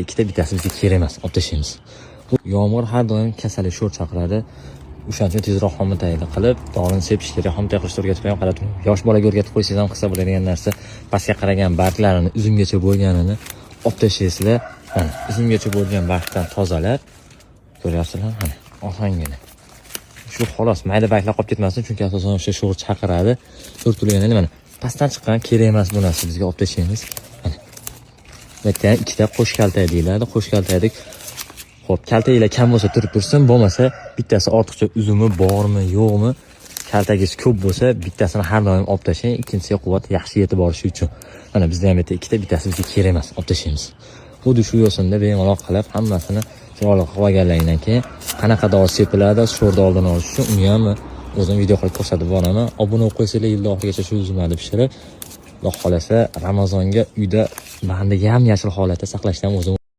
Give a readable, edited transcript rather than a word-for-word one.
ikkita, bittasi bizga kerak emas, olib tashlaymiz. Bu yomg'ir har doim kasallik sho'r chaqiradi. O'shaning uchun tezroq homitaylik qilib, dorini sepish kerak. Homitay qilishni o'rgatib qo'ygan, qarab turing. Yosh bolaga o'rgatib qo'ysangiz ham qilsa bo'ladigan narsa, pastga qaragan barglarini uzungacha bo'lganini olib tashlaysizlar. Mana uzungacha bo'lgan bargdan tozalab, ko'ryapsizlar, mana ohangini. Shu xolos mayda barglar qolib ketmasin, chunki asosan o'sha sho'r chaqiradi. Surtilganini mana pastdan chiqqan kerak emas bu narsa, bizga olib tashlaymiz. Mana. Bitta ikkita qo'sh kaltak deyiladi. Qo'sh kaltakdek xo'p, kaltaklar kam bo'lsa turib tursin, bo'lmasa bittasi ortiqcha uzumi bormi, yo'qmi? Kaltagingiz ko'p bo'lsa, bittasini har doim olib tashlang, ikkinchisiga quvvat yaxshi yetib borishi uchun. Mana bizda ham bitta ikkita, bittasi bizga kerak emas, olib tashlaymiz. Xuddi shu yo'sinda bemalol qilib hammasini chiroyli qilib olgandan keyin qanaqa dori sepiladi, sho'rni oldini olish uchun uni ham o'zim video qilib ko'rsatib boraman. Obuna bo'lib qo'ysanglar, yil oxirigacha shu uzumlarni pishirib, Xudo xolasa Ramazonga uyda bandiga ham yashil holatda saqlashdan o'zim